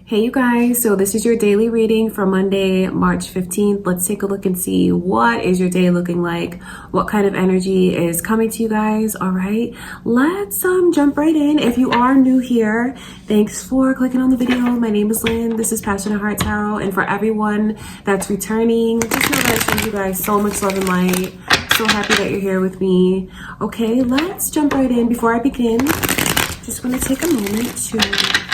Hey you guys, so this is your daily reading for Monday, March 15th. Let's take a look and see what is your day looking like, what kind of energy is coming to you guys. All right, let's jump right in. If you are new here, thanks for clicking on the video. My name is Lynn. This is Passionate Heart Tarot, and for everyone that's returning, just know that I send you guys so much love and light. So happy that you're here with me. Okay, let's jump right in. Before I begin, just want to take a moment to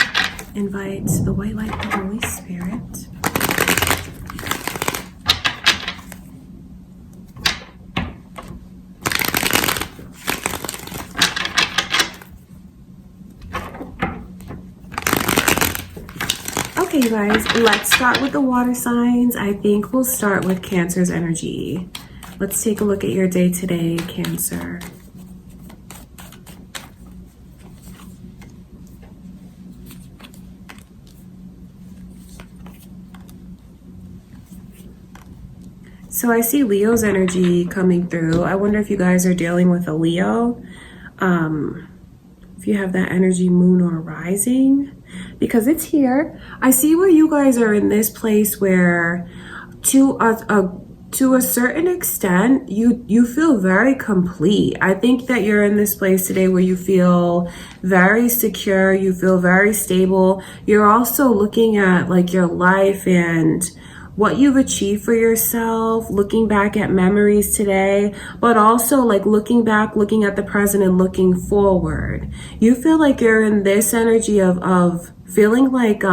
invite the white light, the Holy Spirit. Okay, you guys, let's start with the water signs. I think we'll start with Cancer's energy. Let's take a look at your day today, Cancer. So I see Leo's energy coming through. I wonder if you guys are dealing with a Leo. If you have that energy, moon or rising, because it's here. I see where you guys are in this place where to a certain extent, you feel very complete. I think that you're in this place today where you feel very secure, you feel very stable. You're also looking at like your life and what you've achieved for yourself, looking back at memories today, but also like looking back, looking at the present and looking forward. You feel like you're in this energy of feeling like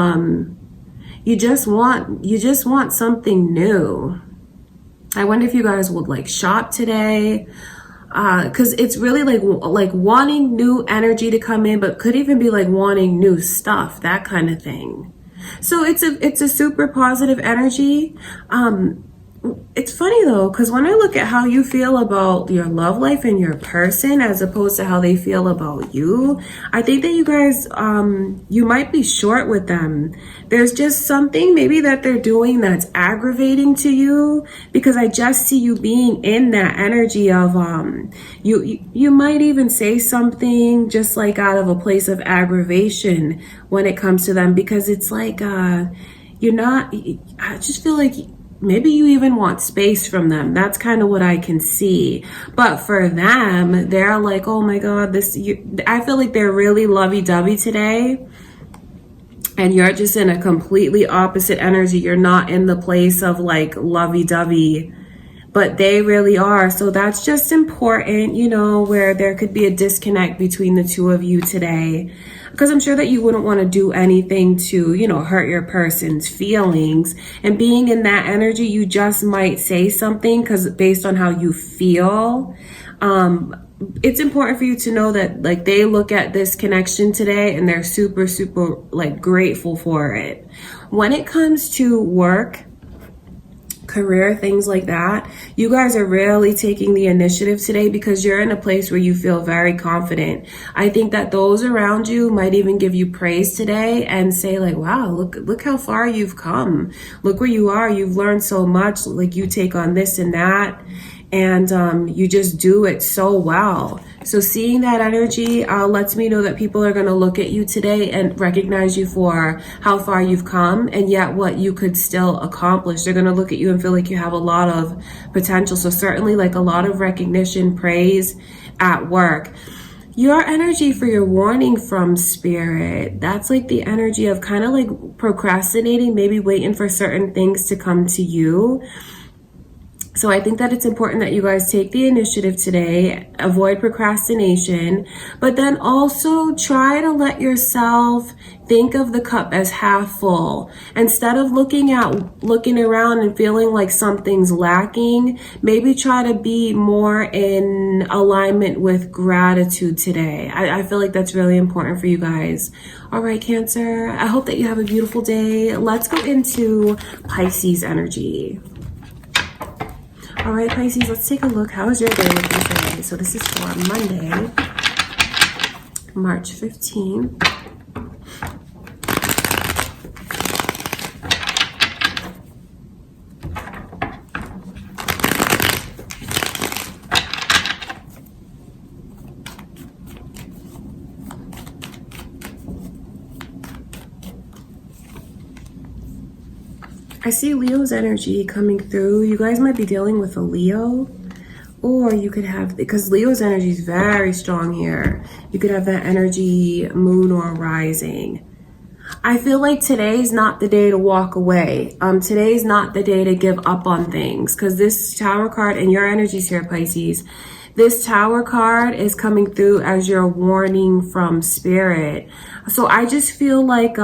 you just want something new. I wonder if you guys would like shop today, because it's really like wanting new energy to come in, but could even be like wanting new stuff, that kind of thing. So it's a super positive energy. It's funny though, because when I look at how you feel about your love life and your person as opposed to how they feel about you, I think that you guys, you might be short with them. There's just something maybe that they're doing that's aggravating to you, because I just see you being in that energy of, you might even say something just like out of a place of aggravation when it comes to them, because it's like, I just feel like maybe you even want space from them. That's kind of what I can see. But for them, they're like, oh my God, I feel like they're really lovey-dovey today. And you're just in a completely opposite energy. You're not in the place of like lovey-dovey, but they really are. So that's just important, where there could be a disconnect between the two of you today. Because I'm sure that you wouldn't want to do anything to, hurt your person's feelings. And being in that energy, you just might say something because based on how you feel. It's important for you to know that like they look at this connection today and they're super, super like grateful for it. When it comes to work, career, things like that, you guys are really taking the initiative today because you're in a place where you feel very confident. I think that those around you might even give you praise today and say like, wow, look how far you've come. Look where you are. You've learned so much. Like you take on this and that, and you just do it so well. So seeing that energy lets me know that people are going to look at you today and recognize you for how far you've come and yet what you could still accomplish. They're going to look at you and feel like you have a lot of potential. So certainly like a lot of recognition, praise at work. Your energy for your warning from spirit, that's like the energy of kind of like procrastinating, maybe waiting for certain things to come to you. So I think that it's important that you guys take the initiative today, avoid procrastination, but then also try to let yourself think of the cup as half full. Instead of looking around and feeling like something's lacking, maybe try to be more in alignment with gratitude today. I feel like that's really important for you guys. All right, Cancer, I hope that you have a beautiful day. Let's go into Pisces energy. All right, Pisces, let's take a look. How is your day looking today? So this is for Monday, March 15th. I see Leo's energy coming through. You guys might be dealing with a Leo. Or you could have, because Leo's energy is very strong here, you could have that energy, moon or rising. I feel like today's not the day to walk away. Today's not the day to give up on things, because this Tower card and your energies here, Pisces, this Tower card is coming through as your warning from Spirit. So I just feel like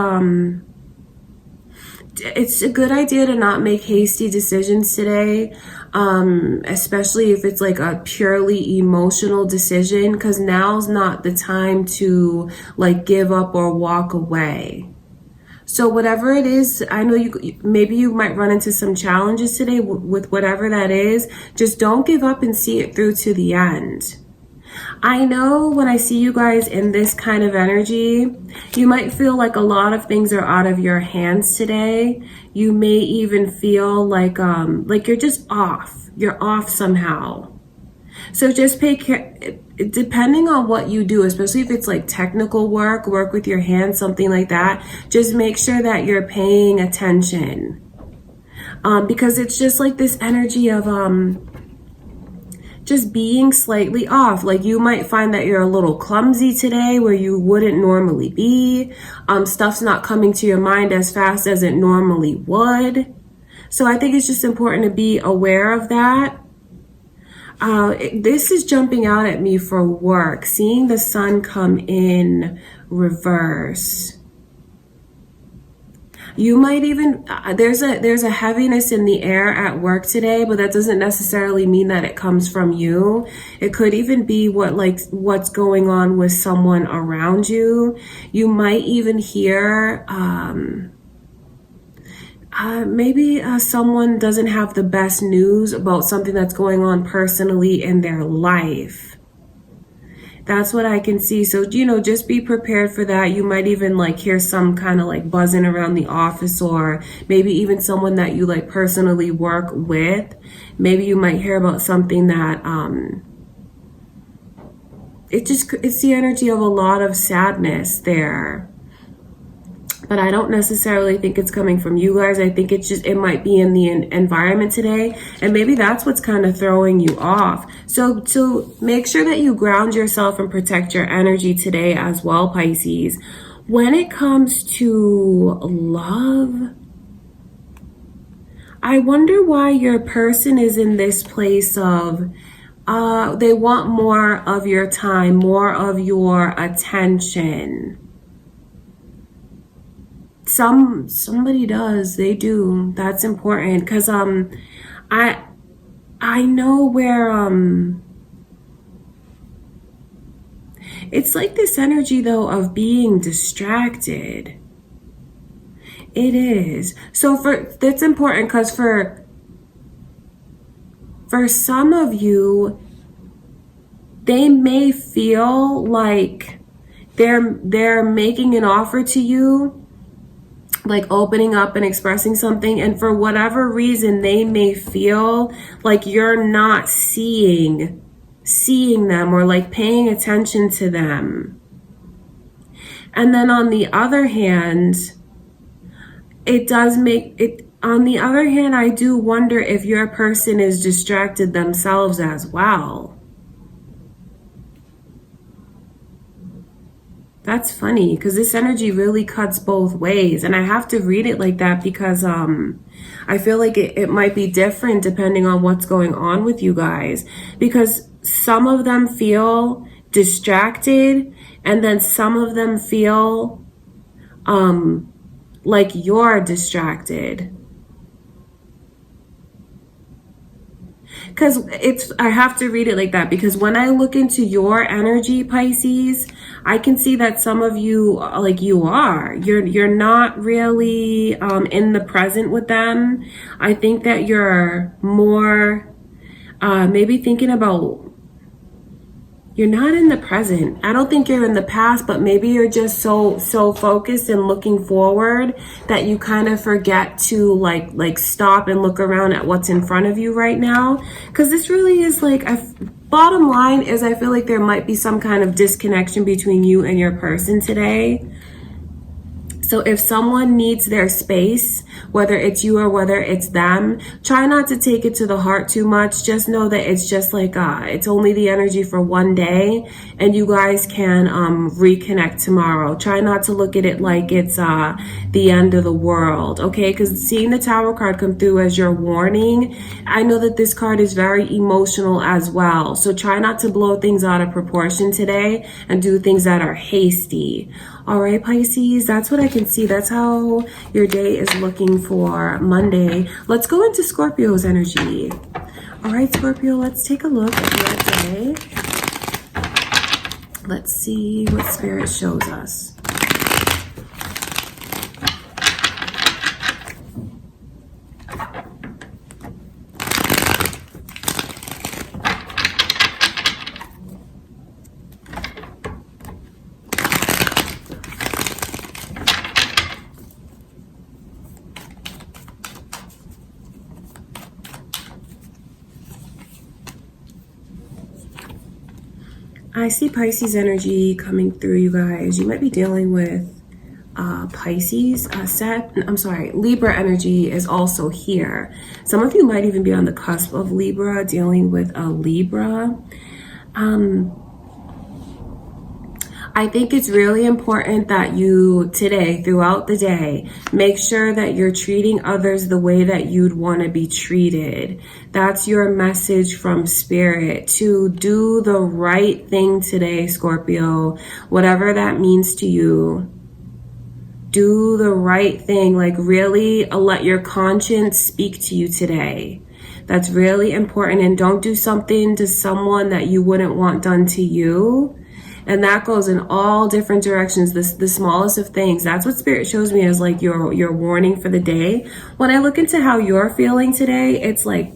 it's a good idea to not make hasty decisions today, especially if it's like a purely emotional decision, because now's not the time to like give up or walk away. So whatever it is, I know maybe you might run into some challenges today with whatever that is. Just don't give up and see it through to the end. I know when I see you guys in this kind of energy, you might feel like a lot of things are out of your hands today. You may even feel like you're just off. You're off somehow. So just pay care, depending on what you do, especially if it's like technical work with your hands, something like that. Just make sure that you're paying attention. Because it's just like this energy of just being slightly off. Like you might find that you're a little clumsy today where you wouldn't normally be. Stuff's not coming to your mind as fast as it normally would. So I think it's just important to be aware of that. This is jumping out at me for work. Seeing the sun come in reverse. You might even, there's a heaviness in the air at work today, but that doesn't necessarily mean that it comes from you. It could even be what's going on with someone around you. You might even hear, maybe someone doesn't have the best news about something that's going on personally in their life. That's what I can see. So, just be prepared for that. You might even hear some kind of buzzing around the office, or maybe even someone that you personally work with. Maybe you might hear about something that, it's the energy of a lot of sadness there. But I don't necessarily think it's coming from you guys. I think it might be in the environment today. And maybe that's what's kind of throwing you off. So make sure that you ground yourself and protect your energy today as well, Pisces. When it comes to love, I wonder why your person is in this place of, they want more of your time, more of your attention. Somebody does, they do. That's important, because I know where it's like this energy though of being distracted. It is. So that's important, because for some of you, they may feel like they're making an offer to you, opening up and expressing something, and for whatever reason they may feel like you're not seeing them or paying attention to them. And then on the other hand, I do wonder if your person is distracted themselves as well. That's funny, because this energy really cuts both ways. And I have to read it like that because I feel like it might be different depending on what's going on with you guys. Because some of them feel distracted, and then some of them feel like you're distracted. Because I have to read it like that, because when I look into your energy, Pisces, I can see that some of you, you're not really in the present with them. I think that you're more maybe thinking about, you're not in the present. I don't think you're in the past, but maybe you're just so focused and looking forward that you kind of forget to stop and look around at what's in front of you right now. Because this really is bottom line is, I feel like there might be some kind of disconnection between you and your person today. So if someone needs their space, whether it's you or whether it's them, try not to take it to the heart too much. Just know that it's just like, it's only the energy for one day, and you guys can reconnect tomorrow. Try not to look at it like it's the end of the world, okay? Because seeing the Tower card come through as your warning, I know that this card is very emotional as well. So try not to blow things out of proportion today and do things that are hasty. All right, Pisces, that's what I can see. That's how your day is looking for Monday. Let's go into Scorpio's energy. All right, Scorpio, let's take a look at your day. Let's see what Spirit shows us. I see Pisces energy coming through, you guys. You might be dealing with Pisces. Libra energy is also here. Some of you might even be on the cusp of Libra, dealing with a Libra. I think it's really important that you today, throughout the day, make sure that you're treating others the way that you'd want to be treated. That's your message from Spirit, to do the right thing today, Scorpio, whatever that means to you. Do the right thing, like really let your conscience speak to you today. That's really important. And don't do something to someone that you wouldn't want done to you. And that goes in all different directions, the smallest of things. That's what Spirit shows me as like your warning for the day. When I look into how you're feeling today, it's like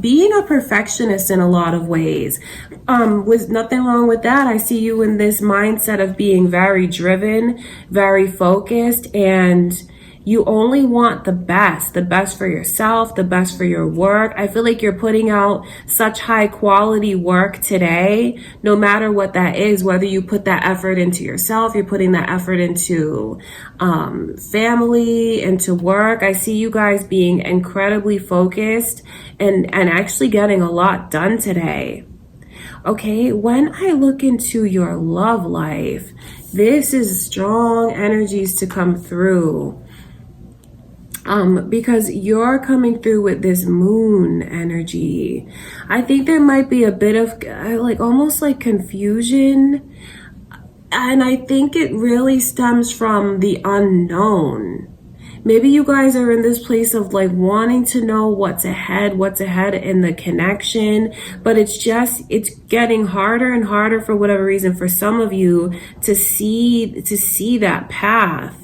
being a perfectionist in a lot of ways. With nothing wrong with that. I see you in this mindset of being very driven, very focused, and you only want the best for yourself, the best for your work. I feel like you're putting out such high quality work today, no matter what that is, whether you put that effort into yourself, you're putting that effort into family, into work. I see you guys being incredibly focused and actually getting a lot done today. Okay, when I look into your love life, this is strong energies to come through. Because you're coming through with this moon energy. I think there might be a bit of like almost like confusion. And I think it really stems from the unknown. Maybe you guys are in this place of like wanting to know what's ahead in the connection, but it's getting harder and harder for whatever reason for some of you to see that path.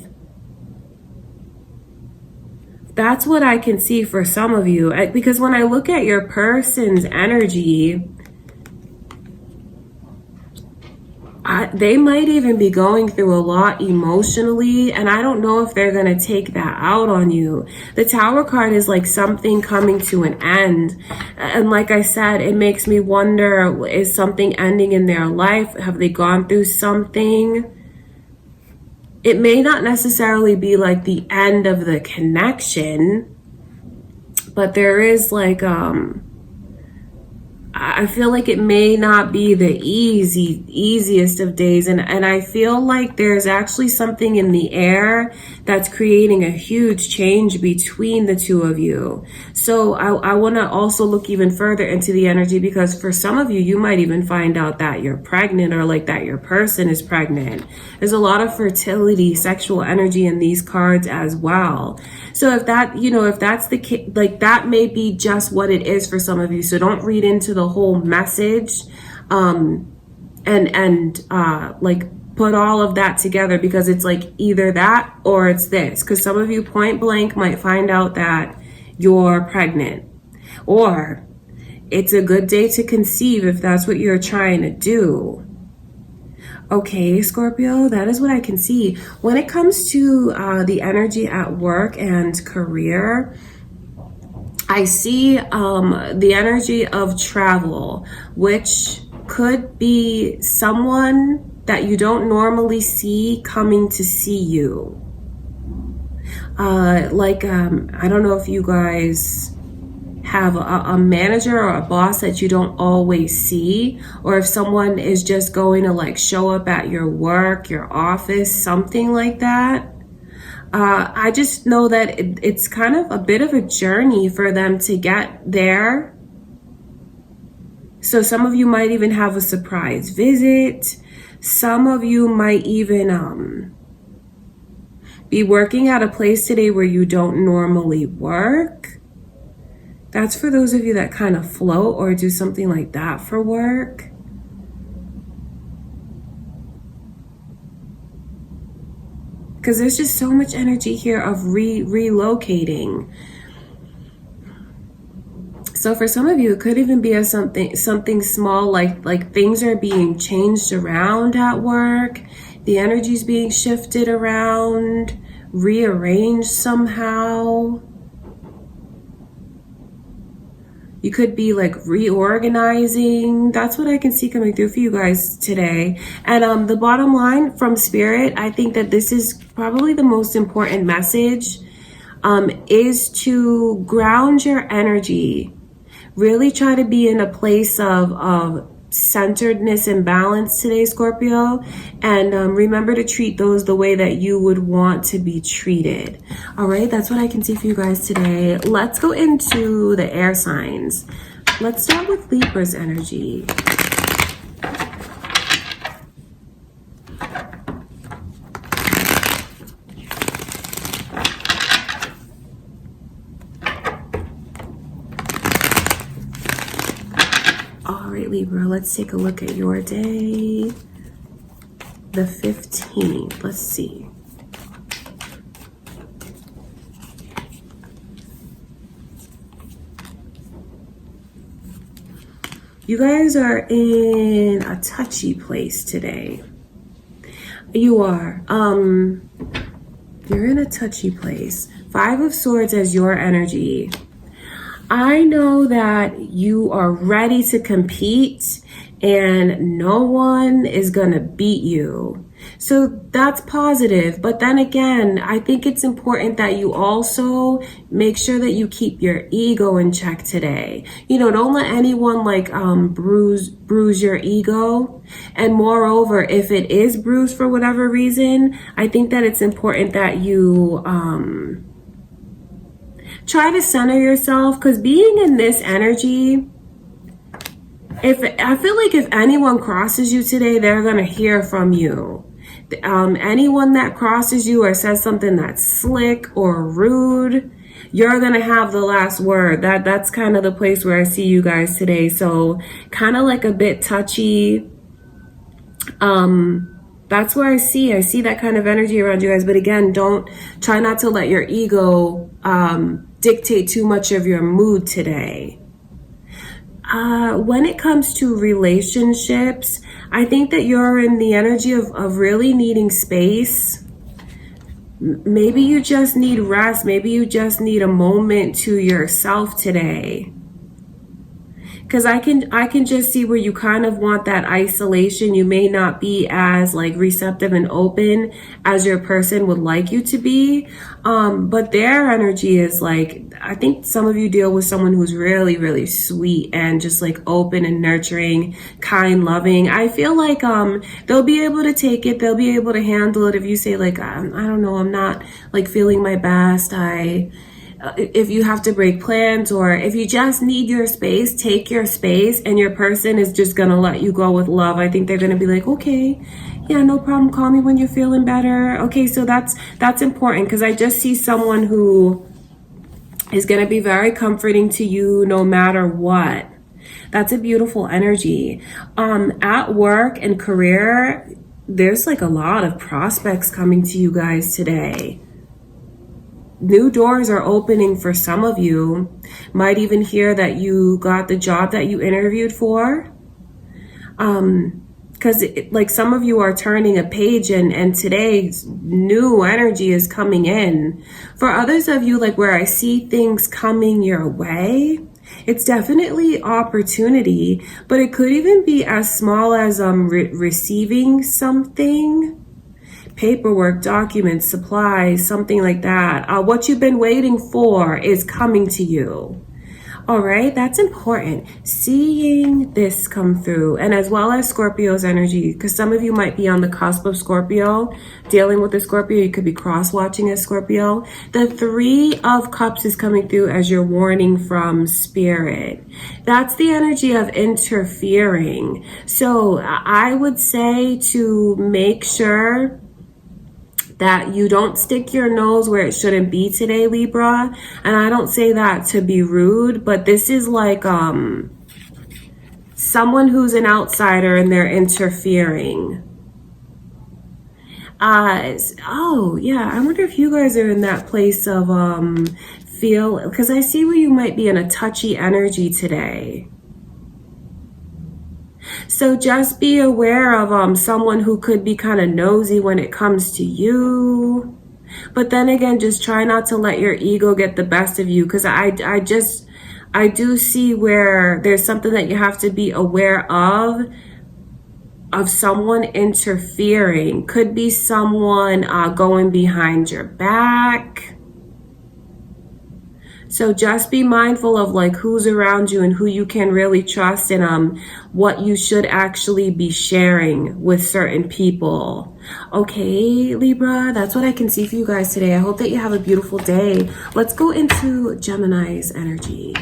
That's what I can see for some of you, because when I look at your person's energy, they might even be going through a lot emotionally, and I don't know if they're going to take that out on you. The Tower card is like something coming to an end. And like I said, it makes me wonder, is something ending in their life? Have they gone through something? It may not necessarily be like the end of the connection, but there is like, I feel like it may not be the easiest of days. And I feel like there's actually something in the air that's creating a huge change between the two of you. So I want to also look even further into the energy, because for some of you, you might even find out that you're pregnant, or like that your person is pregnant. There's a lot of fertility, sexual energy in these cards as well. So if that, if that's the case, like that may be just what it is for some of you. So don't read into the whole message like put all of that together, because it's like either that or it's this. Because some of you point blank might find out that you're pregnant, or it's a good day to conceive if that's what you're trying to do. Okay, Scorpio, that is what I can see. When it comes to the energy at work and career, I see the energy of travel, which could be someone that you don't normally see coming to see you. I don't know if you guys have a manager or a boss that you don't always see, or if someone is just going to like show up at your work, your office, something like that. I just know that it's kind of a bit of a journey for them to get there. So some of you might even have a surprise visit. Some of you might even be working at a place today where you don't normally work. That's for those of you that kind of float or do something like that for work. Because there's just so much energy here of relocating. So for some of you, it could even be as something small, like things are being changed around at work. The energy's being shifted around, rearranged somehow. You could be like reorganizing. That's what I can see coming through for you guys today. And the bottom line from Spirit, I think that this is probably the most important message, is to ground your energy. Really try to be in a place of centeredness and balance today, Scorpio. And remember to treat those the way that you would want to be treated. All right, that's what I can see for you guys today. Let's go into the air signs. Let's start with Libra's energy. Libra, let's take a look at your day, the 15th. Let's see. You guys are in a touchy place today. You are. You're in a touchy place. 5 of Swords as your energy. I know that you are ready to compete and no one is gonna beat you. So that's positive. But then again, I think it's important that you also make sure that you keep your ego in check today. You know, don't let anyone like bruise your ego. And moreover, if it is bruised for whatever reason, I think that it's important that you try to center yourself, because being in this energy, I feel like if anyone crosses you today, they're gonna hear from you. Anyone that crosses you or says something that's slick or rude, you're gonna have the last word. That's kind of the place where I see you guys today. So kind of like a bit touchy. That's where I see that kind of energy around you guys. But again, try not to let your ego dictate too much of your mood today. When it comes to relationships, I think that you're in the energy of really needing space. Maybe you just need rest. Maybe you just need a moment to yourself today. Because I can just see where you kind of want that isolation. You may not be as like receptive and open as your person would like you to be. But their energy is like, I think some of you deal with someone who's really, really sweet and just like open and nurturing, kind, loving. I feel like they'll be able to take it. They'll be able to handle it if you say like, I don't know, I'm not like feeling my best. If you have to break plans, or if you just need your space, take your space, and your person is just gonna let you go with love. I think they're gonna be like, okay, yeah, no problem, call me when you're feeling better. Okay, so that's important, because I just see someone who is gonna be very comforting to you no matter what. That's a beautiful energy. At work and career, there's like a lot of prospects coming to you guys today. New doors are opening for some of you. Might even hear that you got the job that you interviewed for. Because like some of you are turning a page, and today's new energy is coming in. For others of you, like where I see things coming your way, it's definitely opportunity, but it could even be as small as receiving something. paperwork, documents, supplies, something like that. What you've been waiting for is coming to you. All right, that's important. Seeing this come through, and as well as Scorpio's energy, because some of you might be on the cusp of Scorpio, dealing with a Scorpio. You could be cross-watching a Scorpio. The Three of Cups is coming through as your warning from Spirit. That's the energy of interfering. So I would say to make sure that you don't stick your nose where it shouldn't be today, Libra. And I don't say that to be rude, but this is like someone who's an outsider and they're interfering. Oh yeah, I wonder if you guys are in that place of because I see where you might be in a touchy energy today. So just be aware of someone who could be kind of nosy when it comes to you. But then again, just try not to let your ego get the best of you, because I do see where there's something that you have to be aware of someone interfering. Could be someone going behind your back. So just be mindful of like who's around you and who you can really trust, and what you should actually be sharing with certain people. Okay, Libra, that's what I can see for you guys today. I hope that you have a beautiful day. Let's go into Gemini's energy.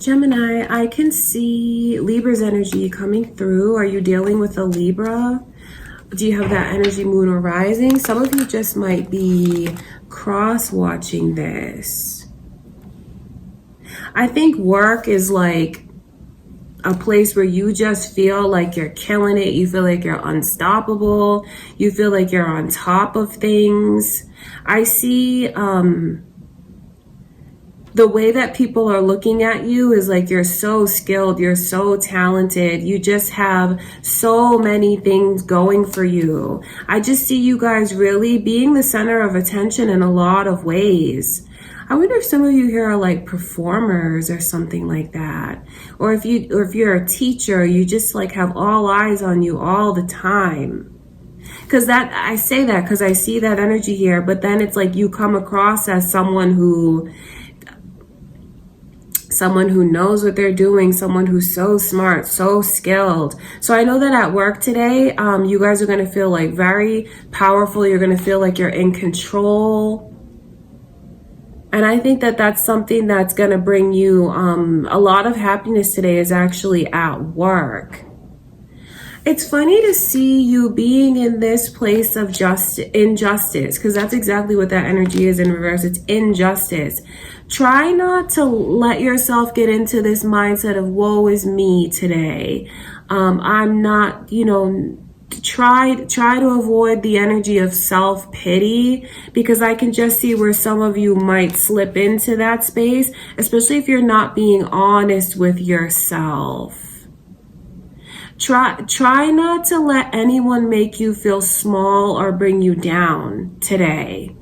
Gemini, I can see Libra's energy coming through. Are you dealing with a Libra? Do you have that energy, moon or rising? Some of you just might be cross-watching this. I think work is like a place where you just feel like you're killing it. You feel like you're unstoppable. You feel like you're on top of things. I see the way that people are looking at you is like you're so skilled, you're so talented, you just have so many things going for you. I just see you guys really being the center of attention in a lot of ways. I wonder if some of you here are like performers or something like that. Or if you're a teacher, you just like have all eyes on you all the time. Because I say that because I see that energy here, but then it's like you come across as someone who knows what they're doing, someone who's so smart, so skilled. So I know that at work today, you guys are going to feel like very powerful. You're going to feel like you're in control. And I think that that's something that's going to bring you a lot of happiness today, is actually at work. It's funny to see you being in this place of injustice, because that's exactly what that energy is in reverse. It's injustice. Try not to let yourself get into this mindset of woe is me today. I'm not, try to avoid the energy of self-pity, because I can just see where some of you might slip into that space, especially if you're not being honest with yourself. Try not to let anyone make you feel small or bring you down today.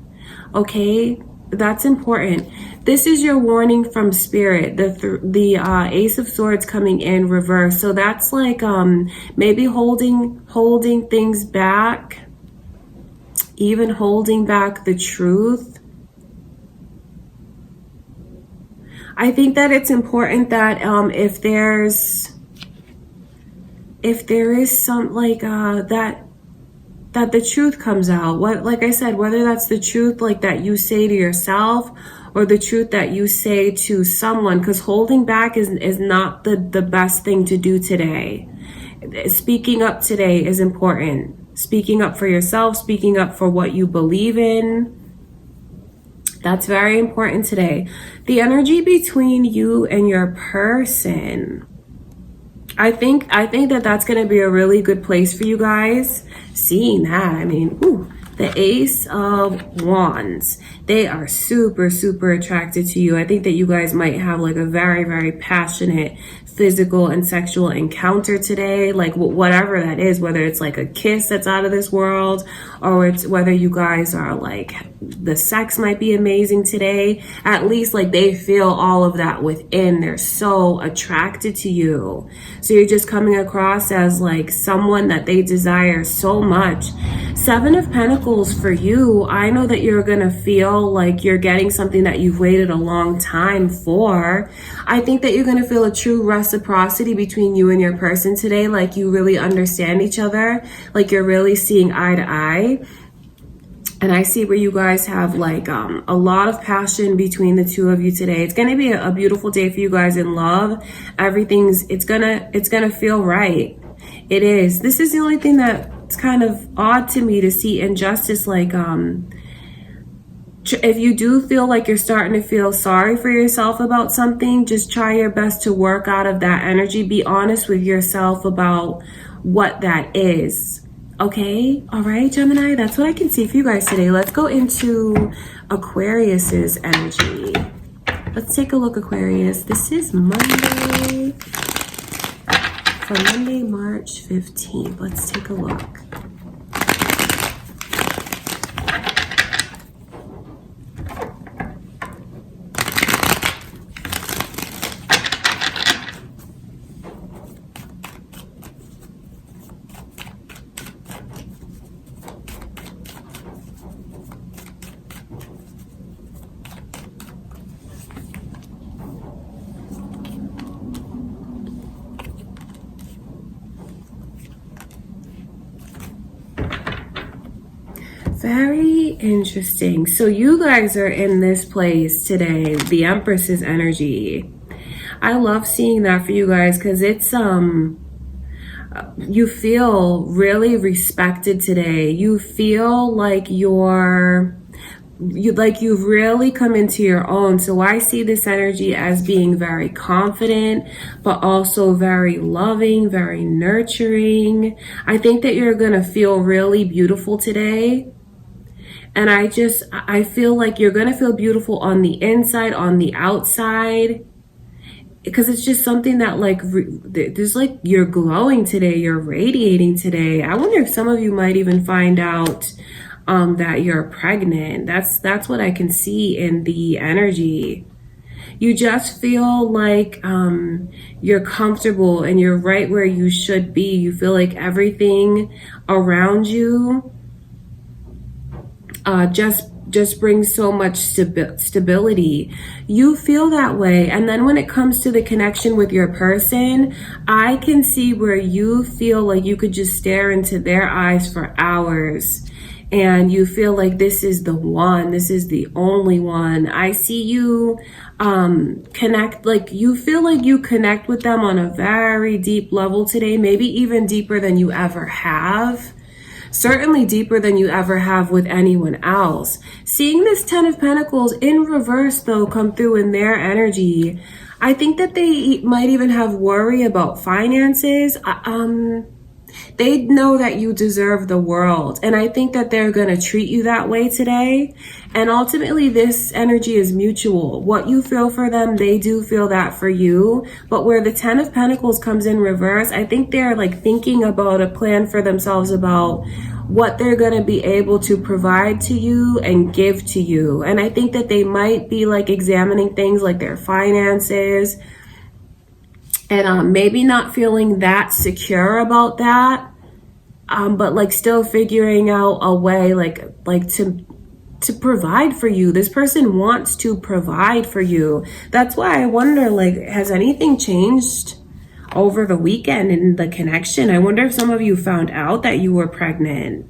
Okay? That's important. This is your warning from Spirit. The Ace of Swords coming in reverse. So that's like maybe holding things back, even holding back the truth. I think that it's important that if there is some like that the truth comes out. Like I said, whether that's the truth like that you say to yourself, or the truth that you say to someone, because holding back is not the best thing to do today. Speaking up today is important. Speaking up for yourself, speaking up for what you believe in. That's very important today. The energy between you and your person, I think that that's going to be a really good place for you guys. Seeing that, I mean, ooh, The Ace of Wands. They are super, super attracted to you. I think that you guys might have like a very, very passionate physical and sexual encounter today, like whatever that is, whether it's like a kiss that's out of this world, or it's whether you guys are like, the sex might be amazing today. At least like they feel all of that within. They're so attracted to you. So you're just coming across as like someone that they desire so much. Seven of Pentacles for you. I know that you're gonna feel like you're getting something that you've waited a long time for. I think that you're gonna feel a true reciprocity between you and your person today. Like you really understand each other. Like you're really seeing eye to eye. And I see where you guys have like a lot of passion between the two of you today. It's gonna be a beautiful day for you guys in love. It's gonna feel right. It is. This is the only thing that's kind of odd to me to see injustice. Like if you do feel like you're starting to feel sorry for yourself about something, just try your best to work out of that energy. Be honest with yourself about what that is. Okay, all right, Gemini, that's what I can see for you guys today. Let's go into Aquarius's energy. Let's take a look, Aquarius. This is Monday, for Monday, March 15th. Let's take a look. Very interesting. So you guys are in this place today, the Empress's energy. I love seeing that for you guys because it's you feel really respected today. You feel like you've really come into your own. So I see this energy as being very confident, but also very loving, very nurturing. I think that you're gonna feel really beautiful today. And I feel like you're going to feel beautiful on the inside, on the outside, because it's just something that like, there's like, you're glowing today, you're radiating today. I wonder if some of you might even find out that you're pregnant. That's what I can see in the energy. You just feel like you're comfortable and you're right where you should be. You feel like everything around you just brings so much stability. You feel that way. And then when it comes to the connection with your person, I can see where you feel like you could just stare into their eyes for hours. And you feel like this is the one, this is the only one. I see you connect, like you feel like you connect with them on a very deep level today, maybe even deeper than you ever have. Certainly deeper than you ever have with anyone else. Seeing this Ten of Pentacles in reverse, though, come through in their energy, I think that they might even have worry about finances. They know that you deserve the world. And I think that they're going to treat you that way today. And ultimately, this energy is mutual. What you feel for them, they do feel that for you. But where the Ten of Pentacles comes in reverse, I think they're like thinking about a plan for themselves about what they're going to be able to provide to you and give to you. And I think that they might be like examining things like their finances, and maybe not feeling that secure about that, but like still figuring out a way like to provide for you. This person wants to provide for you. That's why I wonder, like, has anything changed over the weekend in the connection? I wonder if some of you found out that you were pregnant,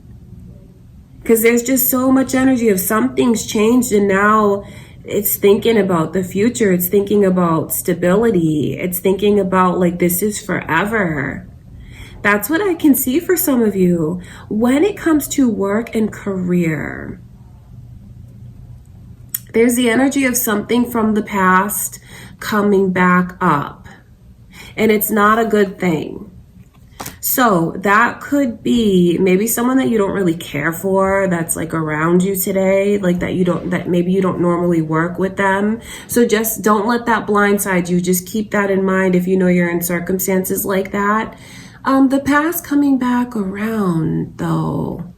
because there's just so much energy of something's changed, and now it's thinking about the future. It's thinking about stability. It's thinking about like, this is forever. That's what I can see for some of you. When it comes to work and career, there's the energy of something from the past coming back up, and it's not a good thing. So that could be maybe someone that you don't really care for, that's like around you today, like that maybe you don't normally work with them. So just don't let that blindside you. Just keep that in mind if you know you're in circumstances like that. The past coming back around though.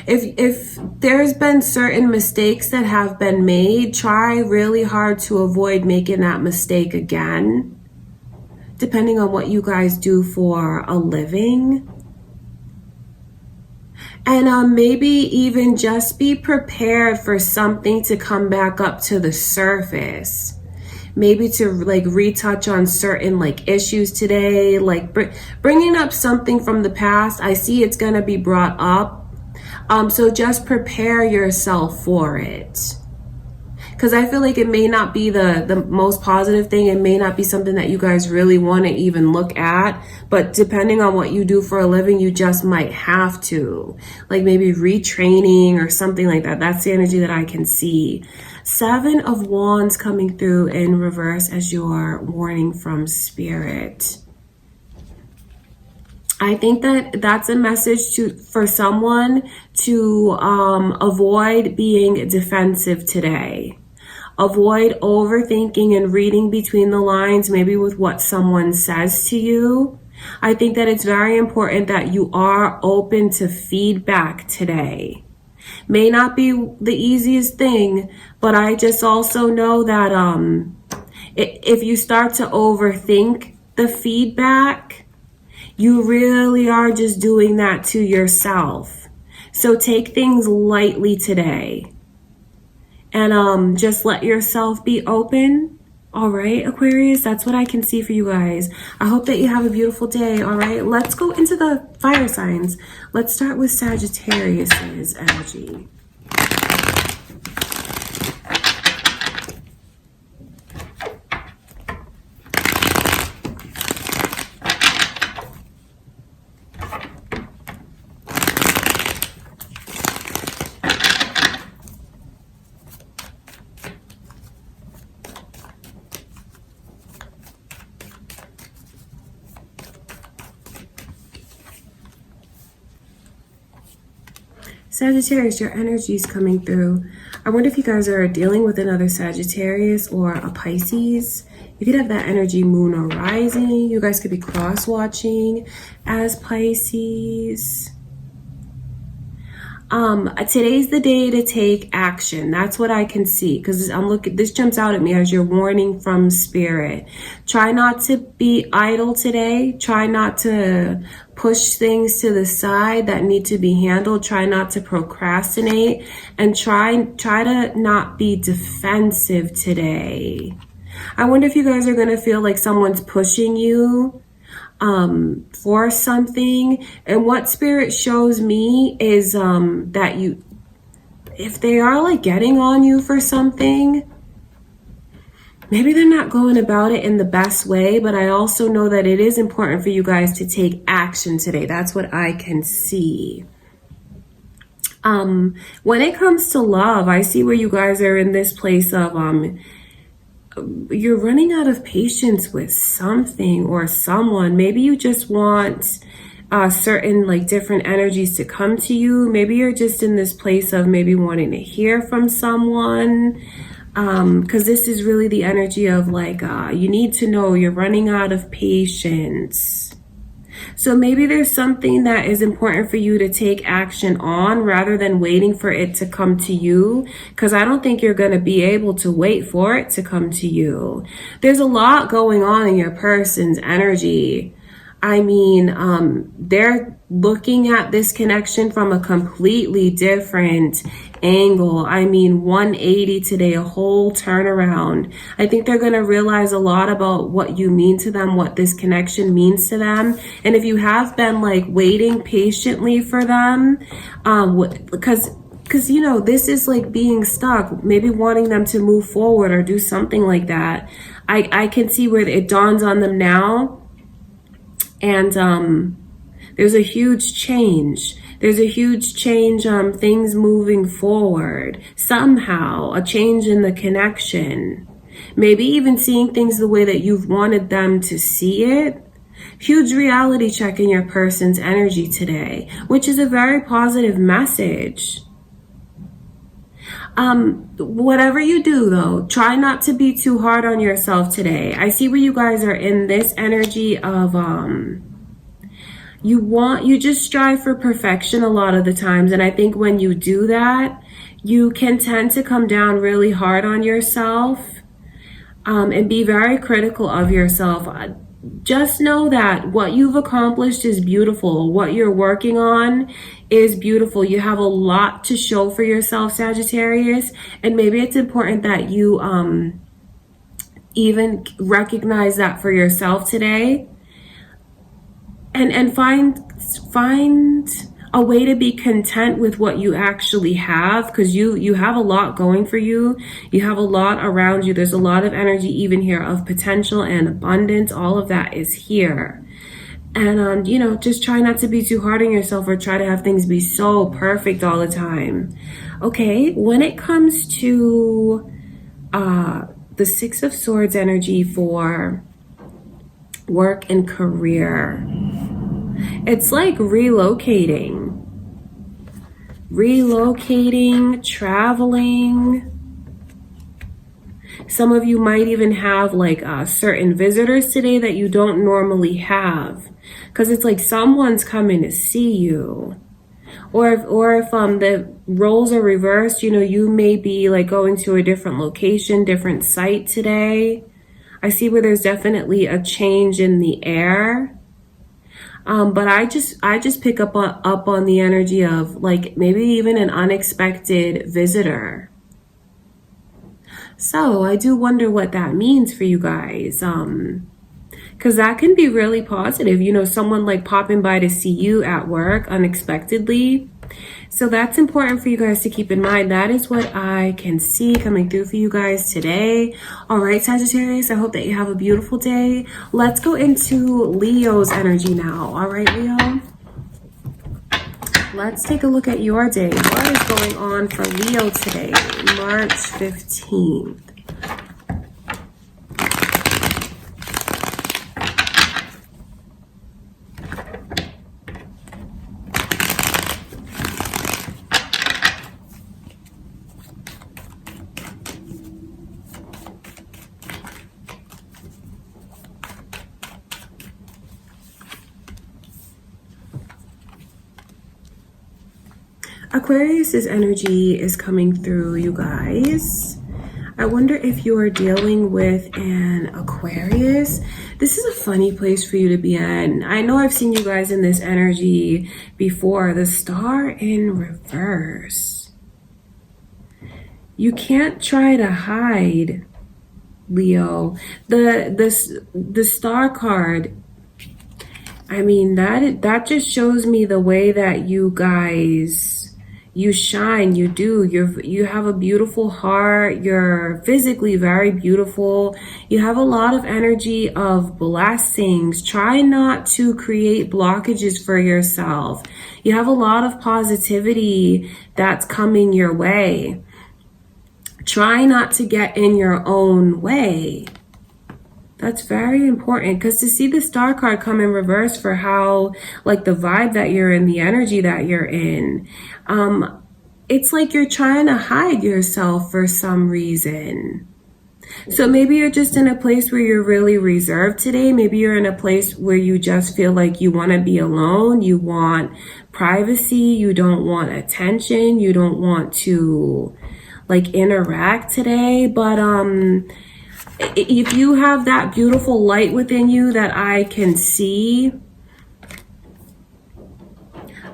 If there's been certain mistakes that have been made, try really hard to avoid making that mistake again, depending on what you guys do for a living. And maybe even just be prepared for something to come back up to the surface. Maybe to like retouch on certain like issues today, like bringing up something from the past. I see it's going to be brought up. So just prepare yourself for it. Because I feel like it may not be the most positive thing. It may not be something that you guys really want to even look at. But depending on what you do for a living, you just might have to. Like maybe retraining or something like that. That's the energy that I can see. 7 of Wands coming through in reverse as your warning from Spirit. I think that that's a message for someone to avoid being defensive today. Avoid overthinking and reading between the lines, maybe with what someone says to you. I think that it's very important that you are open to feedback today. May not be the easiest thing, but I just also know that if you start to overthink the feedback, you really are just doing that to yourself. So take things lightly today. And just let yourself be open. All right, Aquarius, that's what I can see for you guys. I hope that you have a beautiful day. All right, let's go into the fire signs. Let's start with Sagittarius's energy. Sagittarius, your energy is coming through. I wonder if you guys are dealing with another Sagittarius or a Pisces. You could have that energy, moon or rising. You guys could be cross-watching as Pisces. Today's the day to take action. That's what I can see, because I'm looking, this jumps out at me as your warning from Spirit. Try not to be idle today. Try not to push things to the side that need to be handled. Try not to procrastinate, and try to not be defensive today. I wonder if you guys are going to feel like someone's pushing you for something. And what Spirit shows me is that if they are like getting on you for something, maybe they're not going about it in the best way, but I also know that it is important for you guys to take action today. That's what I can see. When it comes to love, I see where you guys are in this place of you're running out of patience with something or someone. Maybe you just want certain like different energies to come to you. Maybe you're just in this place of maybe wanting to hear from someone, because this is really the energy of like you need to know you're running out of patience. So maybe there's something that is important for you to take action on rather than waiting for it to come to you, because I don't think you're going to be able to wait for it to come to you. There's a lot going on in your person's energy. I mean, they're looking at this connection from a completely different angle. I mean, 180 today, a whole turnaround. I think they're going to realize a lot about what you mean to them, what this connection means to them. And if you have been like waiting patiently for them, because you know, this is like being stuck, maybe wanting them to move forward or do something like that. I can see where it dawns on them now. And there's a huge change. There's a huge change, things moving forward. Somehow, a change in the connection. Maybe even seeing things the way that you've wanted them to see it. Huge reality check in your person's energy today, which is a very positive message. Whatever you do though, try not to be too hard on yourself today. I see where you guys are in this energy of, you just strive for perfection a lot of the times. And I think when you do that, you can tend to come down really hard on yourself, and be very critical of yourself. Just know that what you've accomplished is beautiful. What you're working on is beautiful. You have a lot to show for yourself, Sagittarius. And maybe it's important that you even recognize that for yourself today. And find a way to be content with what you actually have, because you have a lot going for you. You have a lot around you. There's a lot of energy even here of potential and abundance. All of that is here. And you know, just try not to be too hard on yourself or try to have things be so perfect all the time. Okay, when it comes to the Six of Swords energy for work and career, it's like relocating, traveling. Some of you might even have like certain visitors today that you don't normally have, because it's like someone's coming to see you. Or if the roles are reversed, you know, you may be like going to a different location, different site today. I see where there's definitely a change in the air. But I just pick up on the energy of like maybe even an unexpected visitor. So I do wonder what that means for you guys. Because that can be really positive. You know, someone like popping by to see you at work unexpectedly. So that's important for you guys to keep in mind. That is what I can see coming through for you guys today. All right, Sagittarius, I hope that you have a beautiful day. Let's go into Leo's energy now. All right, Leo. Let's take a look at your day. What is going on for Leo today, March 15th? Aquarius's energy is coming through, you guys. I wonder if you are dealing with an Aquarius. This is a funny place for you to be in. I know I've seen you guys in this energy before. The Star in reverse. You can't try to hide, Leo. The Star card, I mean, that just shows me the way that you guys, you shine. You have a beautiful heart. You're physically very beautiful. You have a lot of energy of blessings. Try not to create blockages for yourself. You have a lot of positivity that's coming your way. Try not to get in your own way. That's very important, because to see the Star card come in reverse for how, like, the vibe that you're in, the energy that you're in, it's like you're trying to hide yourself for some reason. So maybe you're just in a place where you're really reserved today. Maybe you're in a place where you just feel like you want to be alone. You want privacy. You don't want attention. You don't want to, like, interact today. But, if you have that beautiful light within you that I can see,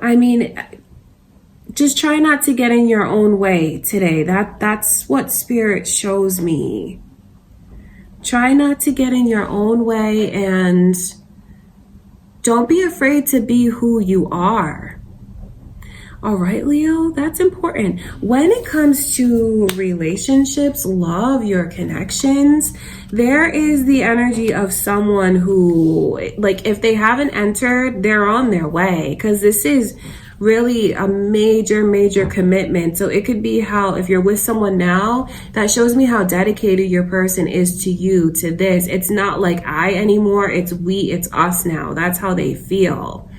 I mean, just try not to get in your own way today. That's what Spirit shows me. Try not to get in your own way, and don't be afraid to be who you are. All right, Leo, that's important. When it comes to relationships, love, your connections, there is the energy of someone who, like, if they haven't entered, they're on their way, because this is really a major commitment. So it could be how, if you're with someone now, that shows me how dedicated your person is to you, to this. It's not like I anymore, it's we, it's us now. That's how they feel.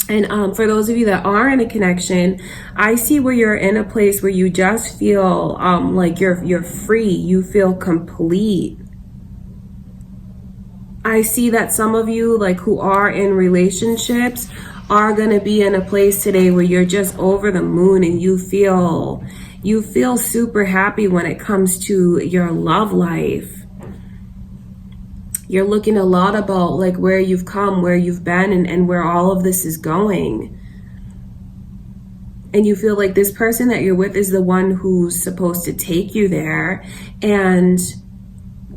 And for those of you that are in a connection, I see where you're in a place where you just feel like you're free, you feel complete. I see that some of you, like, who are in relationships are going to be in a place today where you're just over the moon, and you feel super happy when it comes to your love life. You're looking a lot about like where you've come, where you've been, and where all of this is going. And you feel like this person that you're with is the one who's supposed to take you there. And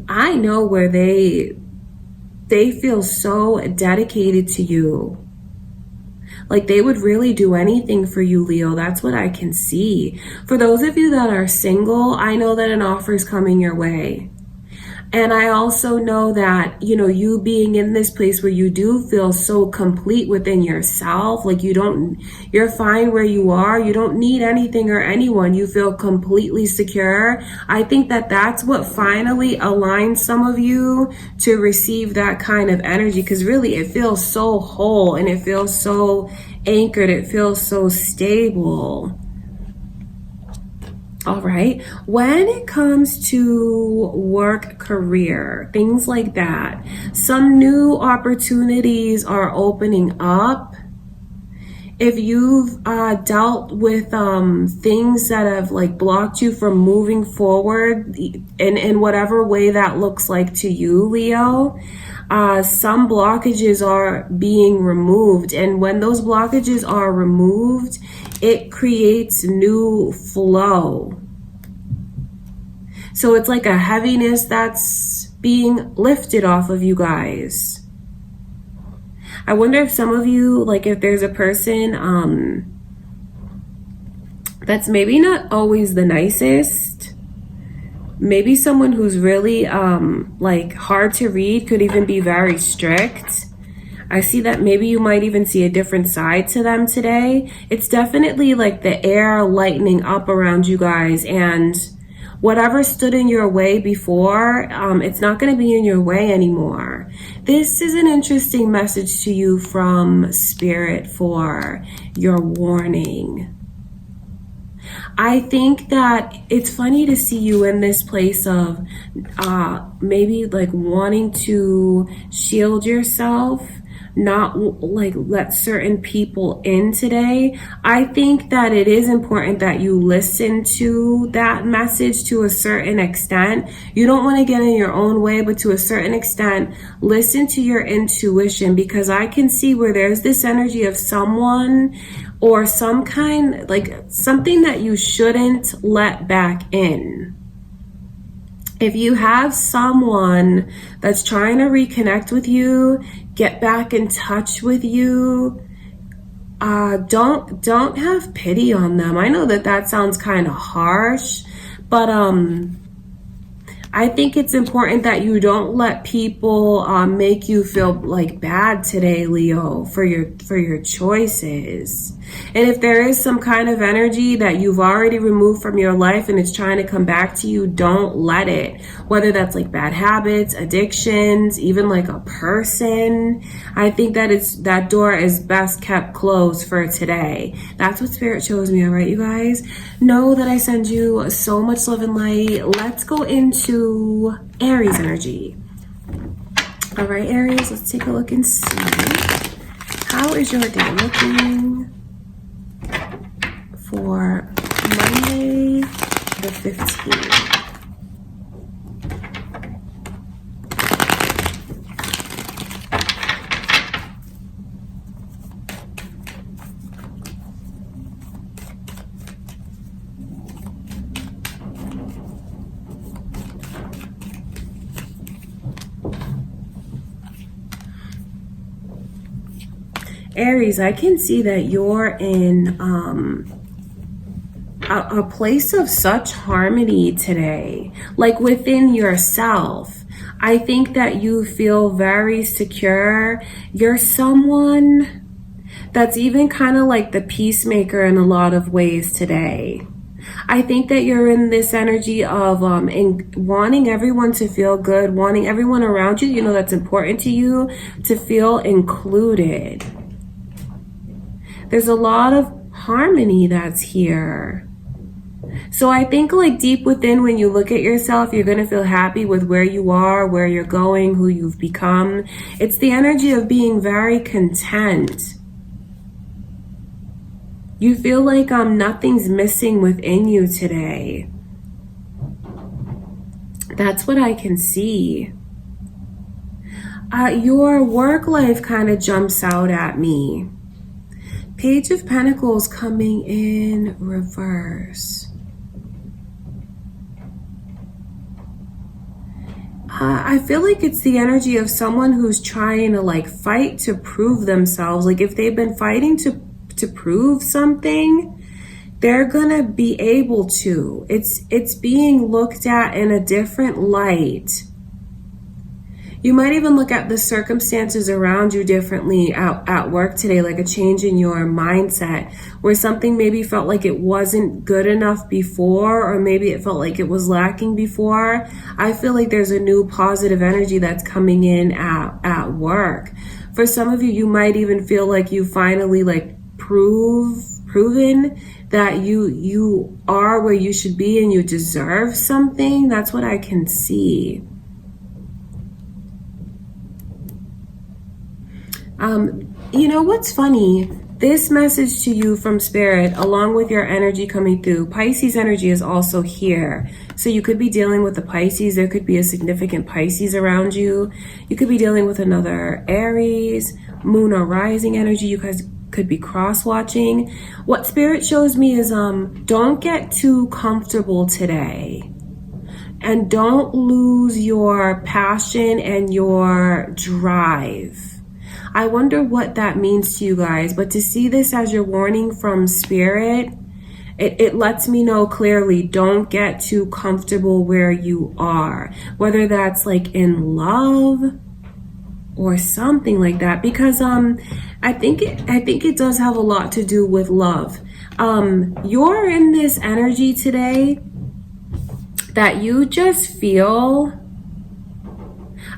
I know where they feel so dedicated to you. Like they would really do anything for you, Leo. That's what I can see. For those of you that are single, I know that an offer is coming your way. And I also know that, you know, you being in this place where you do feel so complete within yourself, like you're fine where you are. You don't need anything or anyone. You feel completely secure. I think that that's what finally aligns some of you to receive that kind of energy, because really it feels so whole and it feels so anchored. It feels so stable. All right. When it comes to work, career, things like that, some new opportunities are opening up. If you've dealt with things that have like blocked you from moving forward in whatever way that looks like to you, Leo, some blockages are being removed. And when those blockages are removed, it creates new flow. So it's like a heaviness that's being lifted off of you guys. I wonder if some of you, like if there's a person that's maybe not always the nicest, maybe someone who's really like hard to read, could even be very strict. I see that maybe you might even see a different side to them today. It's definitely like the air lightening up around you guys, and whatever stood in your way before, it's not going to be in your way anymore. This is an interesting message to you from Spirit for your warning. I think that it's funny to see you in this place of maybe like wanting to shield yourself, not like let certain people in today. I think that it is important that you listen to that message to a certain extent. You don't want to get in your own way, but to a certain extent, listen to your intuition, because I can see where there's this energy of someone or some kind, like something that you shouldn't let back in. If you have someone that's trying to reconnect with you, get back in touch with you, don't have pity on them. I know that that sounds kind of harsh, but I think it's important that you don't let people make you feel like bad today, Leo, for your choices. And if there is some kind of energy that you've already removed from your life and it's trying to come back to you, don't let it. Whether that's like bad habits, addictions, even like a person, I think that door is best kept closed for today. That's what Spirit shows me, all right, you guys? Know that I send you so much love and light. Let's go into Aries energy. All right, Aries, let's take a look and see. How is your day looking for Monday the 15th? Aries, I can see that you're in a place of such harmony today, like within yourself. I think that you feel very secure. You're someone that's even kind of like the peacemaker in a lot of ways today. I think that you're in this energy of wanting everyone to feel good, wanting everyone around you, you know, that's important to you, to feel included. There's a lot of harmony that's here. So I think like deep within, when you look at yourself, you're going to feel happy with where you are, where you're going, who you've become. It's the energy of being very content. You feel like nothing's missing within you today. That's what I can see. Your work life kind of jumps out at me. Page of Pentacles coming in reverse. I feel like it's the energy of someone who's trying to like fight to prove themselves. Like if they've been fighting to prove something, they're gonna be able to. It's being looked at in a different light. You might even look at the circumstances around you differently at work today, like a change in your mindset, where something maybe felt like it wasn't good enough before, or maybe it felt like it was lacking before. I feel like there's a new positive energy that's coming in at work. For some of you, you might even feel like you finally like proven that you are where you should be and you deserve something. That's what I can see. You know what's funny? This message to you from Spirit, along with your energy coming through, Pisces energy is also here. So you could be dealing with the Pisces. There could be a significant Pisces around you. You could be dealing with another Aries, Moon or Rising energy. You guys could be cross-watching. What Spirit shows me is don't get too comfortable today. And don't lose your passion and your drive. I wonder what that means to you guys, but to see this as your warning from Spirit, it lets me know clearly, don't get too comfortable where you are, whether that's like in love or something like that, because I think it does have a lot to do with love. You're in this energy today that you just feel,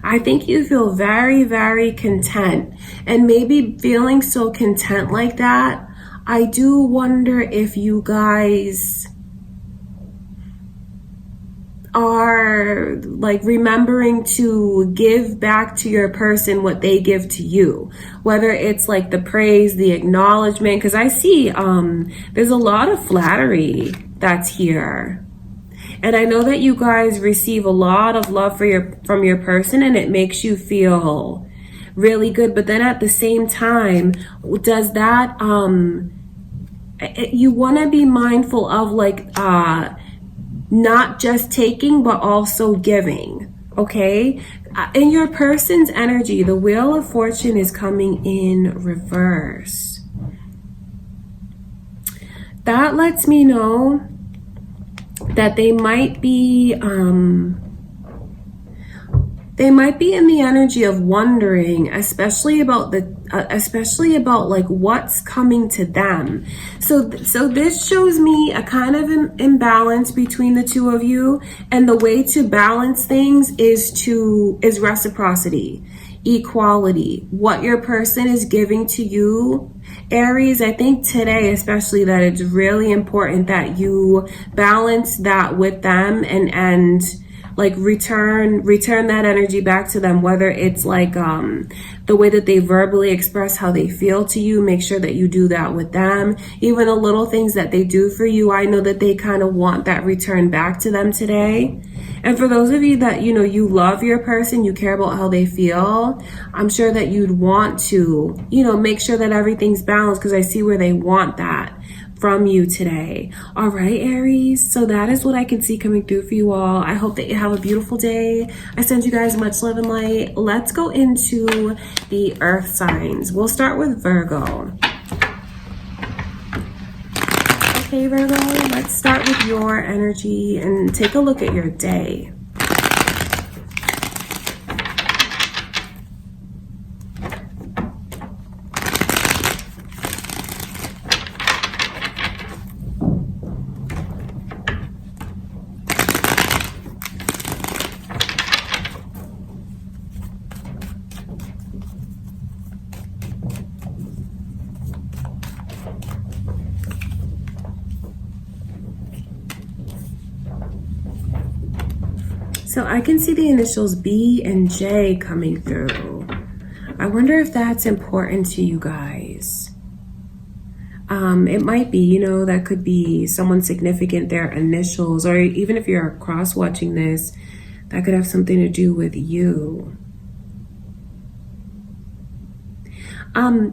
I think you feel very, very content. And maybe feeling so content like that, I do wonder if you guys are like remembering to give back to your person what they give to you, whether it's like the praise, the acknowledgement, because I see there's a lot of flattery that's here. And I know that you guys receive a lot of love from your person, and it makes you feel really good. But then at the same time, does that, you want to be mindful of like, not just taking, but also giving. Okay. In your person's energy, the Wheel of Fortune is coming in reverse. That lets me know that they might be in the energy of wondering, especially about like what's coming to them. So this shows me a kind of imbalance between the two of you, and the way to balance things is reciprocity, equality, what your person is giving to you. Aries, I think today especially that it's really important that you balance that with them and like return that energy back to them, whether it's like the way that they verbally express how they feel to you. Make sure that you do that with them. Even the little things that they do for you, I know that they kind of want that return back to them today. And for those of you that, you know, you love your person, you care about how they feel, I'm sure that you'd want to, you know, make sure that everything's balanced, because I see where they want that from you today. All right, Aries, so that is what I can see coming through for you all. I hope that you have a beautiful day. I send you guys much love and light. Let's go into the earth signs. We'll start with Virgo. Okay, Virgo, let's start with your energy and take a look at your day. So I can see the initials B and J coming through. I wonder if that's important to you guys. It might be, you know, that could be someone significant, their initials, or even if you're cross-watching this, that could have something to do with you.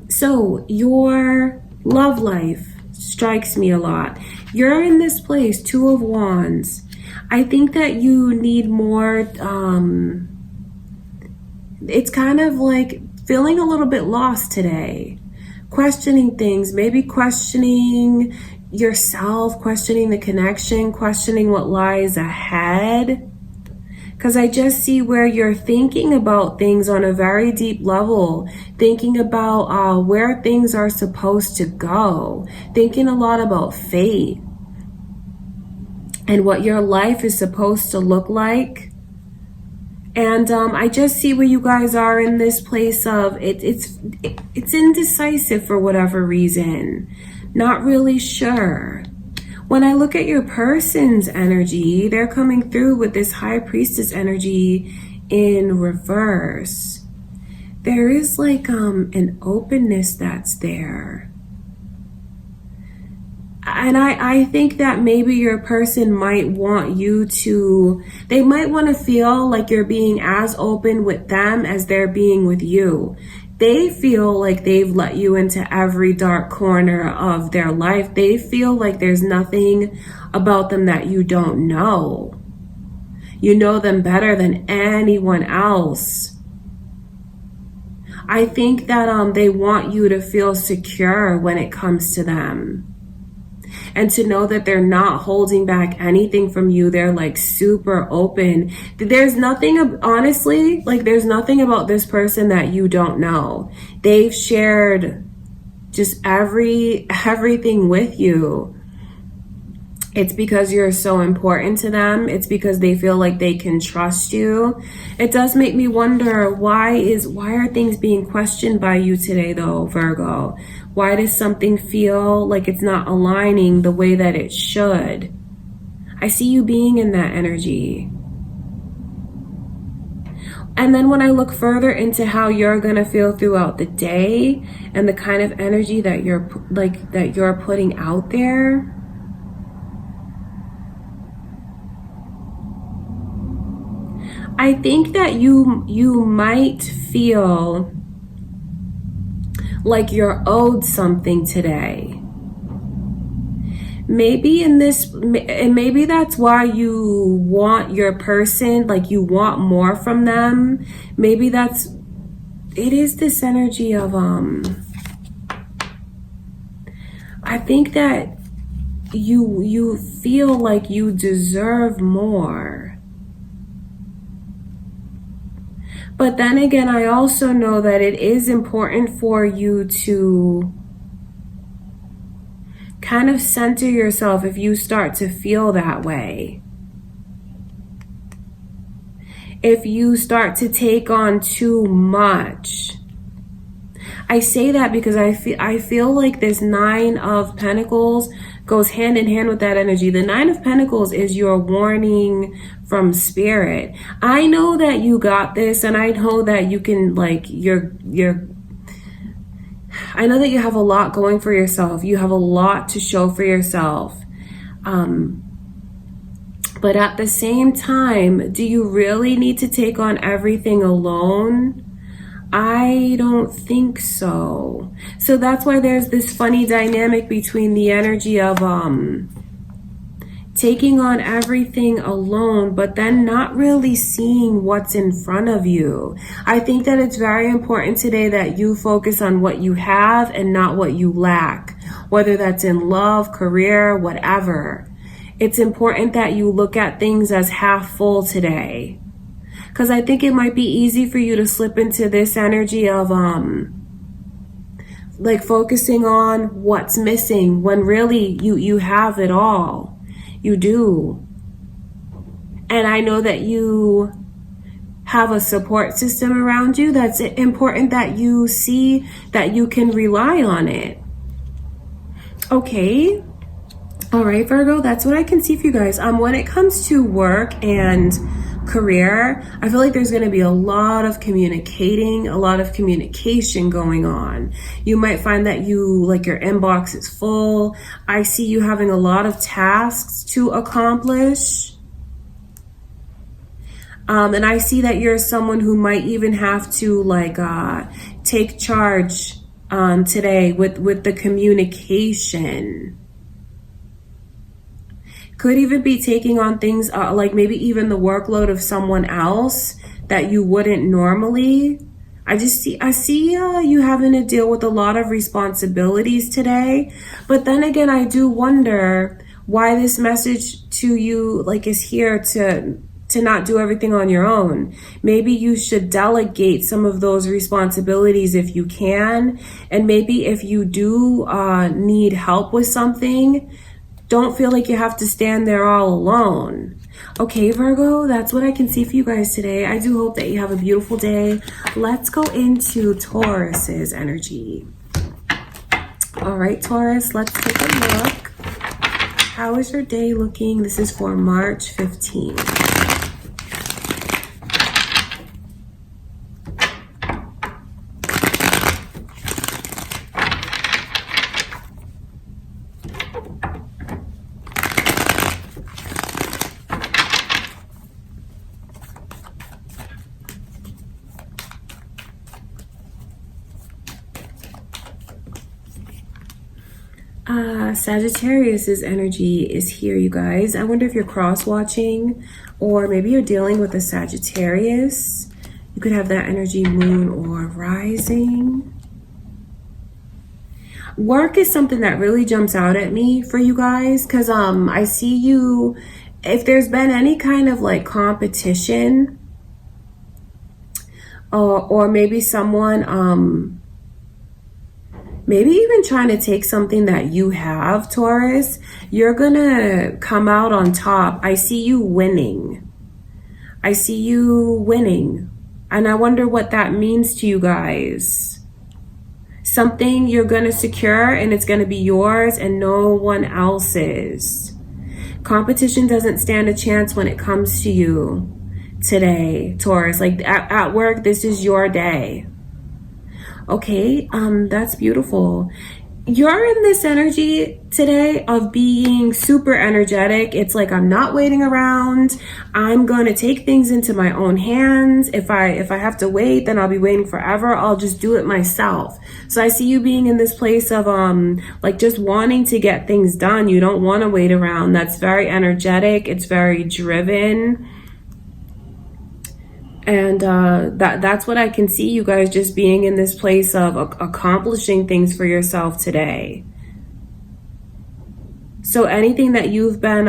So your love life strikes me a lot. You're in this place, Two of Wands. I think that you need more, it's kind of like feeling a little bit lost today. Questioning things, maybe questioning yourself, questioning the connection, questioning what lies ahead. Because I just see where you're thinking about things on a very deep level, thinking about where things are supposed to go, thinking a lot about fate and what your life is supposed to look like. And I just see where you guys are in this place of it's indecisive for whatever reason, not really sure. When I look at your person's energy, they're coming through with this High Priestess energy in reverse. There is like an openness that's there. And I think that maybe your person might want you to, they might want to feel like you're being as open with them as they're being with you. They feel like they've let you into every dark corner of their life. They feel like there's nothing about them that you don't know. You know them better than anyone else. I think that they want you to feel secure when it comes to them. And to know that they're not holding back anything from you. They're like super open. There's nothing, honestly, like there's nothing about this person that you don't know. They've shared just everything with you. It's because you're so important to them. It's because they feel like they can trust you. It does make me wonder, why are things being questioned by you today though, Virgo? Why does something feel like it's not aligning the way that it should? I see you being in that energy. And then when I look further into how you're going to feel throughout the day and the kind of energy that you're putting out there, I think that you might feel like you're owed something today. Maybe maybe that's why you want your person, like you want more from them. Maybe it is this energy of, I think that you feel like you deserve more. But then again, I also know that it is important for you to kind of center yourself if you start to feel that way. If you start to take on too much. I say that because I feel like this Nine of Pentacles goes hand in hand with that energy. The Nine of Pentacles is your warning from Spirit. I know that you got this, and I know that you can, like, I know that you have a lot going for yourself. You have a lot to show for yourself. But at the same time, do you really need to take on everything alone? I don't think so. So that's why there's this funny dynamic between the energy of taking on everything alone, but then not really seeing what's in front of you. I think that it's very important today that you focus on what you have and not what you lack, whether that's in love, career, whatever. It's important that you look at things as half full today. Because I think it might be easy for you to slip into this energy of like focusing on what's missing when really you have it all. You do. And I know that you have a support system around you. That's important that you see that you can rely on it. Okay. All right, Virgo, that's what I can see for you guys. When it comes to work and career, I feel like there's going to be a lot of communicating, a lot of communication going on. You might find that like your inbox is full. I see you having a lot of tasks to accomplish. And I see that you're someone who might even have to like take charge today with the communication. Could even be taking on things like maybe even the workload of someone else that you wouldn't normally. I see you having to deal with a lot of responsibilities today. But then again, I do wonder why this message to you like is here to not do everything on your own. Maybe you should delegate some of those responsibilities if you can. And maybe if you do need help with something, don't feel like you have to stand there all alone. Okay, Virgo, that's what I can see for you guys today. I do hope that you have a beautiful day. Let's go into Taurus's energy. All right, Taurus, let's take a look. How is your day looking? This is for March 15th. Sagittarius's energy is here, you guys. I wonder if you're cross-watching or maybe you're dealing with a Sagittarius. You could have that energy, moon or rising. Work is something that really jumps out at me for you guys because I see you, if there's been any kind of like competition or maybe someone maybe even trying to take something that you have, Taurus, you're gonna come out on top. I see you winning. I see you winning. And I wonder what that means to you guys. Something you're gonna secure and it's gonna be yours and no one else's. Competition doesn't stand a chance when it comes to you today, Taurus. Like at work, this is your day. Okay, that's beautiful. You're in this energy today of being super energetic. It's like, I'm not waiting around. I'm going to take things into my own hands. If I have to wait, then I'll be waiting forever. I'll just do it myself. So I see you being in this place of like just wanting to get things done. You don't want to wait around. That's very energetic. It's very driven. And that's what I can see, you guys, just being in this place of accomplishing things for yourself today. So anything that you've been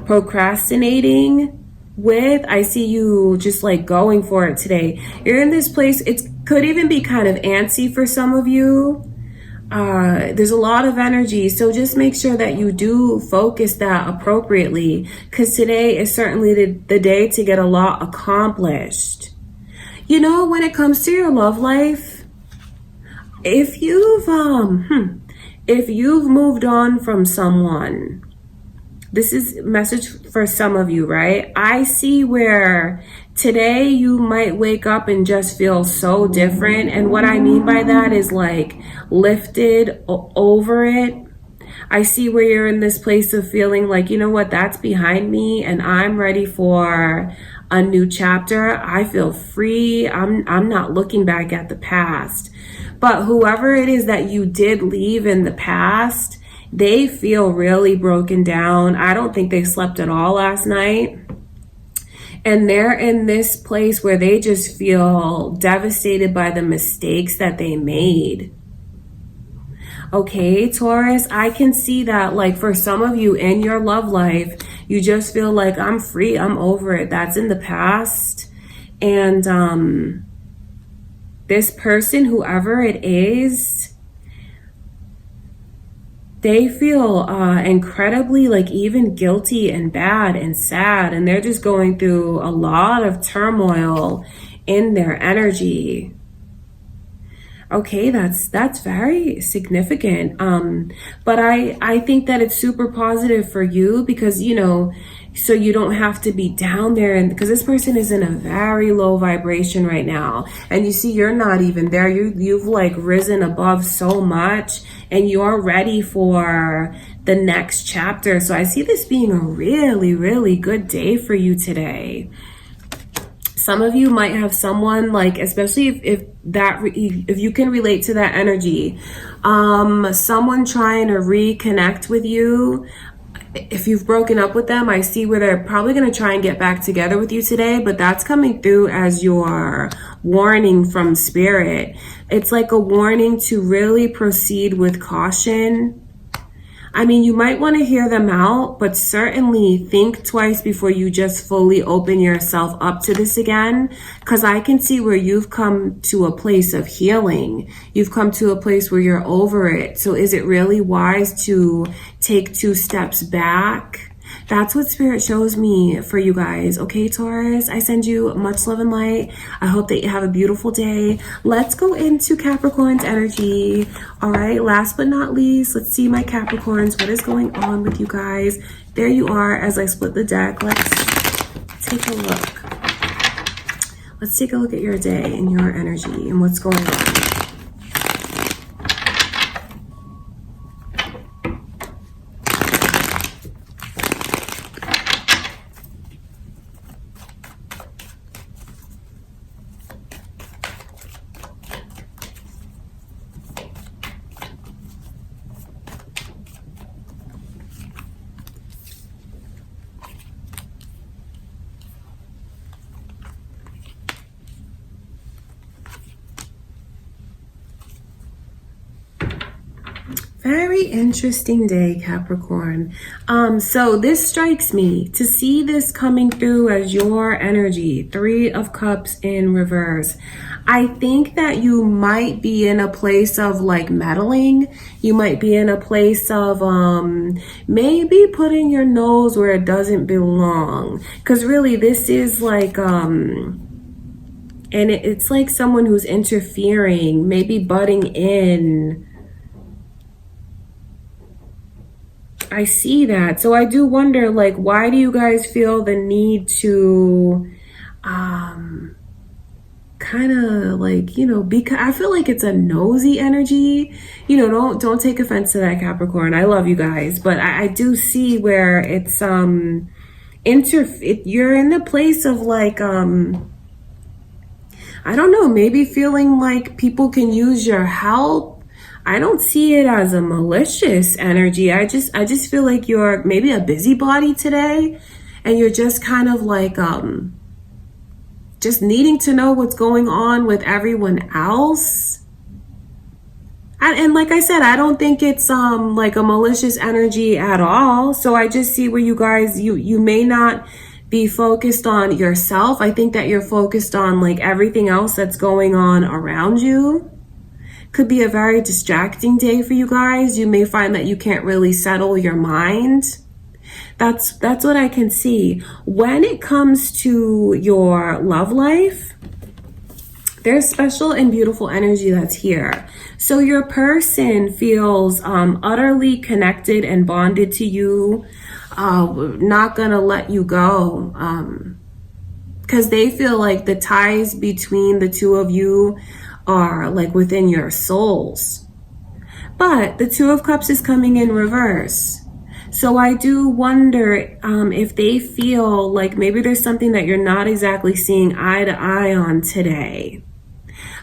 procrastinating with, I see you just like going for it today. You're in this place. It could even be kind of antsy for some of you. There's a lot of energy, so just make sure that you do focus that appropriately, because today is certainly the day to get a lot accomplished. You know, when it comes to your love life, if you've moved on from someone, this is a message for some of you, right? I see where today you might wake up and just feel so different. And what I mean by that is like lifted over it. I see where you're in this place of feeling like, you know what, that's behind me and I'm ready for a new chapter. I feel free. I'm not looking back at the past. But whoever it is that you did leave in the past, they feel really broken down. I don't think they slept at all last night. And they're in this place where they just feel devastated by the mistakes that they made. Okay, Taurus, I can see that like for some of you in your love life, you just feel like I'm free, I'm over it. That's in the past. And this person, whoever it is, they feel incredibly like even guilty and bad and sad. And they're just going through a lot of turmoil in their energy. Okay, that's very significant. But I think that it's super positive for you because, you know, so you don't have to be down there, and because this person is in a very low vibration right now, and you see you're not even there. You've like risen above so much, and you're ready for the next chapter. So I see this being a really, really good day for you today. Some of you might have someone, like, especially if you can relate to that energy, someone trying to reconnect with you. If you've broken up with them, I see where they're probably going to try and get back together with you today, but that's coming through as your warning from spirit. It's like a warning to really proceed with caution. I mean, you might want to hear them out, but certainly think twice before you just fully open yourself up to this again, because I can see where you've come to a place of healing. You've come to a place where you're over it. So is it really wise to take 2 steps back? That's what spirit shows me for you guys. Okay, Taurus, I send you much love and light. I hope that you have a beautiful day. Let's go into Capricorn's energy. All right, last but not least, let's see my Capricorns. What is going on with you guys? There you are. As I split the deck, let's take a look. Let's take a look at your day and your energy and what's going on. Very interesting day, Capricorn. So this strikes me to see this coming through as your energy. 3 of Cups in reverse. I think that you might be in a place of like meddling. You might be in a place of maybe putting your nose where it doesn't belong. Because really this is like and it's like someone who's interfering, maybe butting in. I see that. So I do wonder, like, why do you guys feel the need to kind of like, you know, because I feel like it's a nosy energy. You know, don't take offense to that, Capricorn. I love you guys, but I do see where it's you're in the place of like I don't know, maybe feeling like people can use your help. I don't see it as a malicious energy. I just feel like you're maybe a busybody today, and you're just kind of like just needing to know what's going on with everyone else. And like I said, I don't think it's like a malicious energy at all. So I just see where you guys, you may not be focused on yourself. I think that you're focused on like everything else that's going on around you. Could be a very distracting day for you guys. You may find that you can't really settle your mind. That's what I can see. When it comes to your love life, there's special and beautiful energy that's here. So your person feels utterly connected and bonded to you, not gonna let you go, because they feel like the ties between the 2 of you are like within your souls. But the 2 of Cups is coming in reverse. So I do wonder if they feel like maybe there's something that you're not exactly seeing eye to eye on today.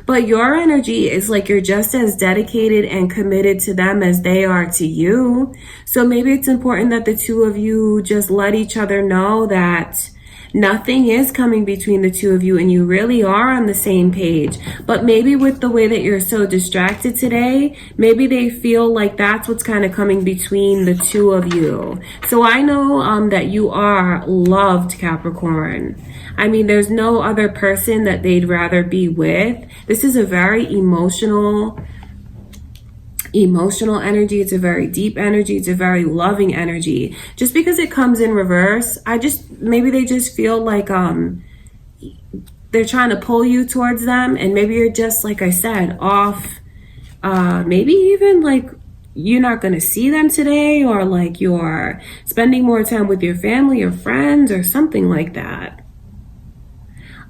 But your energy is like you're just as dedicated and committed to them as they are to you. So maybe it's important that the 2 of you just let each other know that nothing is coming between the 2 of you and you really are on the same page. But maybe with the way that you're so distracted today, maybe they feel like that's what's kind of coming between the 2 of you. So I know that you are loved, Capricorn. I mean, there's no other person that they'd rather be with. This is a very emotional energy. It's a very deep energy. It's a very loving energy. Just because it comes in reverse, maybe they just feel like they're trying to pull you towards them, and maybe you're just, like I said, off, maybe even like you're not going to see them today, or like you're spending more time with your family or friends or something like that.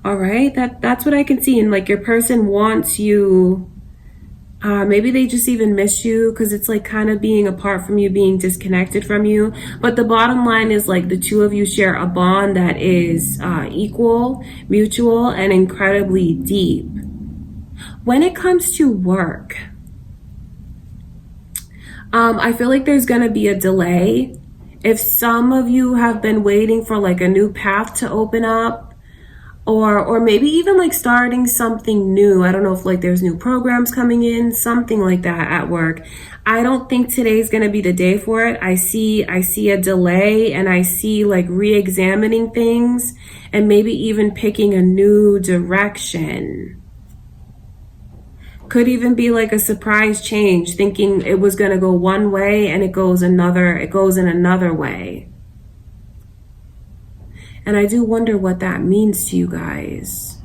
All right, that's what I can see. And like your person wants you, maybe they just even miss you, because it's like kind of being apart from you, being disconnected from you. But the bottom line is like the two of you share a bond that is equal, mutual, and incredibly deep. When it comes to work, I feel like there's going to be a delay. If some of you have been waiting for like a new path to open up, or maybe even like starting something new. I don't know if like there's new programs coming in, something like that at work. I don't think today's going to be the day for it. I see a delay, and I see like re-examining things and maybe even picking a new direction. Could even be like a surprise change, thinking it was going to go one way and it goes in another way. And I do wonder what that means to you guys.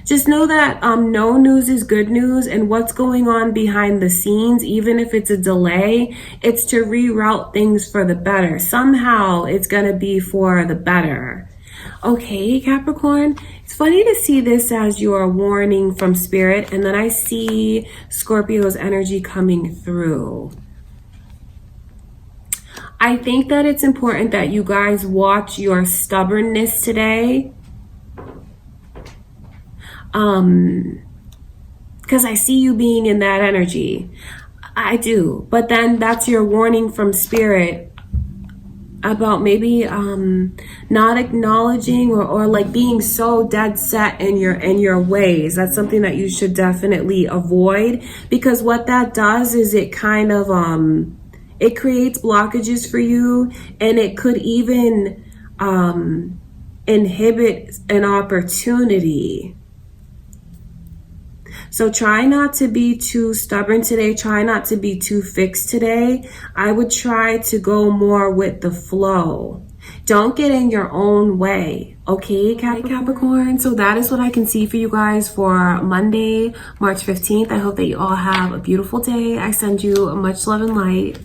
Just know that no news is good news, and what's going on behind the scenes, even if it's a delay, it's to reroute things for the better. Somehow it's going to be for the better. Okay, Capricorn, it's funny to see this as your warning from spirit, and then I see Scorpio's energy coming through. I think that it's important that you guys watch your stubbornness today. Because I see you being in that energy. I do. But then that's your warning from spirit about maybe not acknowledging or like being so dead set in your ways. That's something that you should definitely avoid, because what that does is it kind of it creates blockages for you, and it could even inhibit an opportunity. So try not to be too stubborn today. Try not to be too fixed today. I would try to go more with the flow. Don't get in your own way. Okay, Capricorn? So that is what I can see for you guys for Monday, March 15th. I hope that you all have a beautiful day. I send you much love and light.